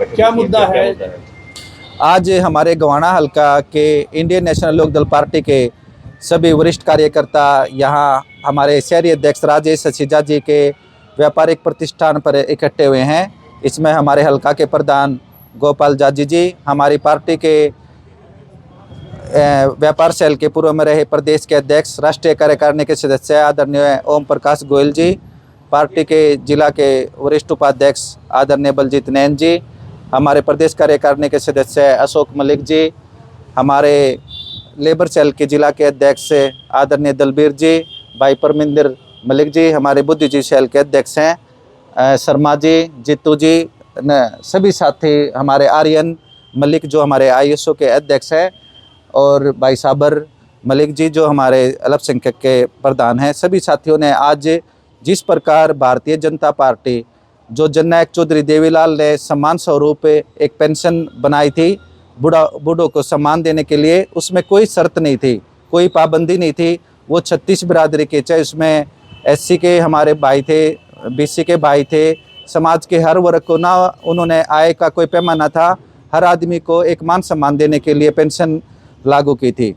क्या मुद्दा है? आज हमारे गोवाना हल्का के इंडियन नेशनल लोकदल पार्टी के सभी वरिष्ठ कार्यकर्ता यहाँ हमारे शहरी अध्यक्ष राजेश सचीजा जी के व्यापारिक प्रतिष्ठान पर इकट्ठे हुए हैं। इसमें हमारे हल्का के प्रधान गोपाल जाजी जी, हमारी पार्टी के व्यापार सेल के पूर्व में रहे प्रदेश के अध्यक्ष, राष्ट्रीय कार्यकारिणी के सदस्य आदरणीय ओम प्रकाश गोयल जी, पार्टी के जिला के वरिष्ठ उपाध्यक्ष आदरणीय बलजीत नैन जी, हमारे प्रदेश कार्यकारिणी के सदस्य अशोक मलिक जी, हमारे लेबर सेल के जिला के अध्यक्ष आदरणीय दलबीर जी, भाई परमिंदर मलिक जी, हमारे बुद्धिजीवी सेल के अध्यक्ष हैं शर्मा जी, जीतू जी, सभी साथी हमारे आर्यन मलिक जो हमारे ISO के अध्यक्ष हैं, और भाई साबर मलिक जी जो हमारे अल्पसंख्यक के प्रधान हैं। सभी साथियों ने आज जिस प्रकार भारतीय जनता पार्टी जो जननायक चौधरी देवीलाल ने सम्मान स्वरूप एक पेंशन बनाई थी बूढ़ों को सम्मान देने के लिए, उसमें कोई शर्त नहीं थी, कोई पाबंदी नहीं थी। वो 36 बिरादरी के, चाहे उसमें SC के हमारे भाई थे, BC के भाई थे, समाज के हर वर्ग को ना उन्होंने आय का कोई पैमाना था, हर आदमी को एक मान सम्मान देने के लिए पेंशन लागू की थी।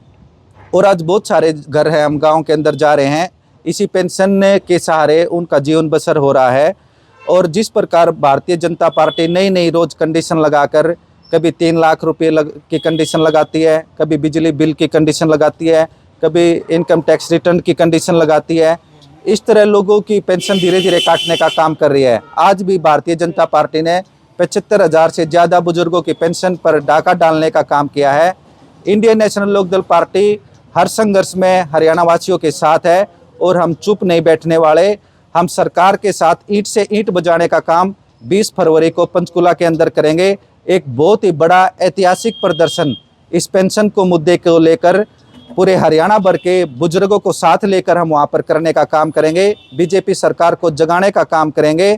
और आज बहुत सारे घर हैं, हम गांव के अंदर जा रहे हैं, इसी पेंशन के सहारे उनका जीवन बसर हो रहा है। और जिस प्रकार भारतीय जनता पार्टी नई नई रोज कंडीशन लगाकर कभी 3 लाख रुपए की कंडीशन लगाती है, कभी बिजली बिल की कंडीशन लगाती है, कभी इनकम टैक्स रिटर्न की कंडीशन लगाती है, इस तरह लोगों की पेंशन धीरे धीरे काटने का काम कर रही है। आज भी भारतीय जनता पार्टी ने 75,000 से ज़्यादा बुजुर्गों की पेंशन पर डाका डालने का काम किया है। इंडियन नेशनल लोकदल पार्टी हर संघर्ष में हरियाणा वासियों के साथ है और हम चुप नहीं बैठने वाले। हम सरकार के साथ ईंट से ईंट बजाने का काम 20 फरवरी को पंचकुला के अंदर करेंगे। एक बहुत ही बड़ा ऐतिहासिक प्रदर्शन इस पेंशन को मुद्दे को लेकर पूरे हरियाणा भर के बुजुर्गों को साथ लेकर हम वहां पर करने का काम करेंगे। बीजेपी सरकार को जगाने का काम करेंगे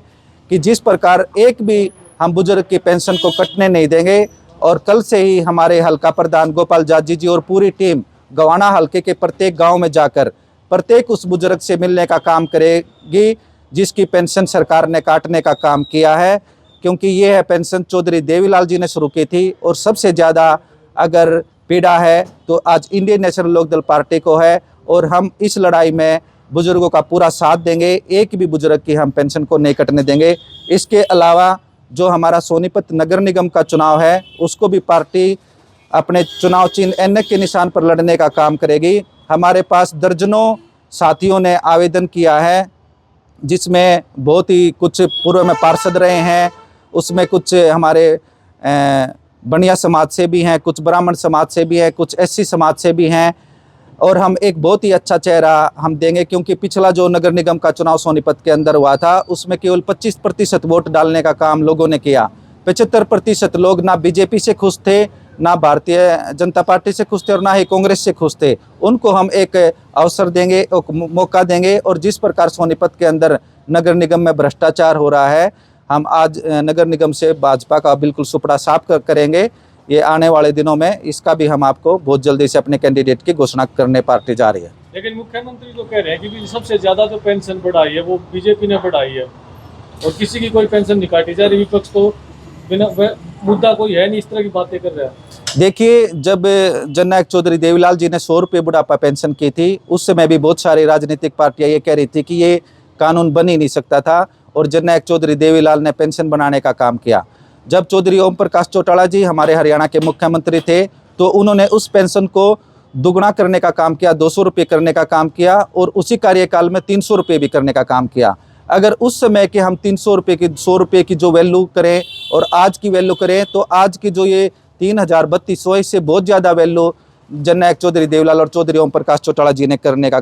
कि जिस प्रकार एक भी हम बुजुर्ग की पेंशन को कटने नहीं देंगे। और कल से ही हमारे हल्का प्रधान गोपाल जाजी जी और पूरी टीम गोवाना हल्के के प्रत्येक गांव में जाकर प्रत्येक उस बुजुर्ग से मिलने का काम करेगी जिसकी पेंशन सरकार ने काटने का काम किया है। क्योंकि ये है पेंशन चौधरी देवीलाल जी ने शुरू की थी और सबसे ज़्यादा अगर पीड़ा है तो आज इंडियन नेशनल लोकदल पार्टी को है। और हम इस लड़ाई में बुजुर्गों का पूरा साथ देंगे, एक भी बुजुर्ग की हम पेंशन को नहीं कटने देंगे। इसके अलावा जो हमारा सोनीपत नगर निगम का चुनाव है उसको भी पार्टी अपने चुनाव चिन्ह NK के निशान पर लड़ने का काम करेगी। हमारे पास दर्जनों साथियों ने आवेदन किया है, जिसमें बहुत ही कुछ पूर्व में पार्षद रहे हैं, उसमें कुछ हमारे बनिया समाज से भी हैं, कुछ ब्राह्मण समाज से भी हैं, कुछ SC समाज से भी हैं। और हम एक बहुत ही अच्छा चेहरा हम देंगे, क्योंकि पिछला जो नगर निगम का चुनाव सोनीपत के अंदर हुआ था उसमें केवल 25% वोट डालने का काम लोगों ने किया। 75% लोग ना बीजेपी से खुश थे, ना भारतीय जनता पार्टी से खुश थे और ना ही कांग्रेस से खुश थे। उनको हम एक अवसर देंगे, एक मौका देंगे। और जिस प्रकार सोनीपत के अंदर नगर निगम में भ्रष्टाचार हो रहा है, हम आज नगर निगम से भाजपा का बिल्कुल सुपड़ा साफ करेंगे। ये आने वाले दिनों में इसका भी हम आपको बहुत जल्दी से अपने कैंडिडेट की घोषणा करने पार्टी जा रही है। लेकिन मुख्यमंत्री जो कह रहे हैं कि सबसे ज्यादा जो पेंशन बढ़ाई है वो बीजेपी ने बढ़ाई है और किसी की कोई पेंशन नहीं काटी जा रही। विपक्ष तो बिना मुद्दा कोई है नहीं, इस तरह की बातें कर रहा है। देखिए, जब जननायक चौधरी देवीलाल जी ने 100 रुपये बुढ़ापा पेंशन की थी, उस समय भी बहुत सारी राजनीतिक पार्टियां ये कह रही थी कि ये कानून बन ही नहीं सकता था, और जननायक चौधरी देवीलाल ने पेंशन बनाने का काम किया। जब चौधरी ओम प्रकाश चौटाला जी हमारे हरियाणा के मुख्यमंत्री थे तो उन्होंने उस पेंशन को दुगना करने का काम किया, 200 रुपये करने का काम किया, और उसी कार्यकाल में 300 रुपये भी करने का काम किया। अगर उस समय के हम 300 रुपये की 100 रुपये की जो वैल्यू करें और आज की वैल्यू करें तो आज की जो ये 3032 इससे बहुत ज़्यादा वैल्यू जननायक चौधरी देवीलाल और चौधरी ओम प्रकाश चौटाला जी ने करने का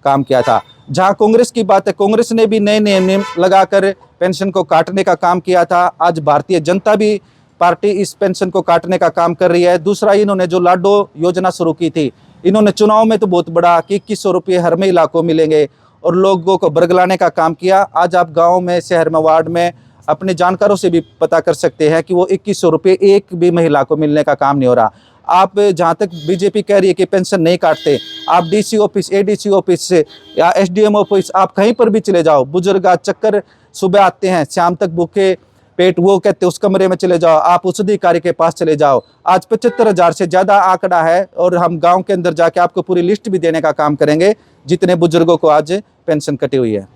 काम किया था। जहां कांग्रेस की बात है, कांग्रेस ने भी नए नए नियम लगाकर पेंशन को काटने का काम किया था। आज भारतीय जनता भी पार्टी इस पेंशन को काटने का काम कर रही है। दूसरा, इन्होंने जो लाडो योजना शुरू की थी, इन्होंने चुनाव में तो बहुत बड़ा कि 2100 रुपये हर महिला को मिलेंगे और लोगों को बरगलाने का काम किया। आज आप गाँव में, शहर में, वार्ड में अपने जानकारों से भी पता कर सकते हैं कि वो 2100 रुपये एक भी महिला को मिलने का काम नहीं हो रहा। आप जहाँ तक बीजेपी कह रही है कि पेंशन नहीं काटते, आप डीसी ऑफिस, एडीसी ऑफिस से या एसडीएम ऑफिस, आप कहीं पर भी चले जाओ, बुजुर्ग आज चक्कर सुबह आते हैं, शाम तक भूखे पेट, वो कहते उस कमरे में चले जाओ, आप उस अधिकारी के पास चले जाओ। आज 75,000 से ज़्यादा आंकड़ा है और हम गांव के अंदर जाके आपको पूरी लिस्ट भी देने का काम करेंगे जितने बुजुर्गों को आज पेंशन कटी हुई है।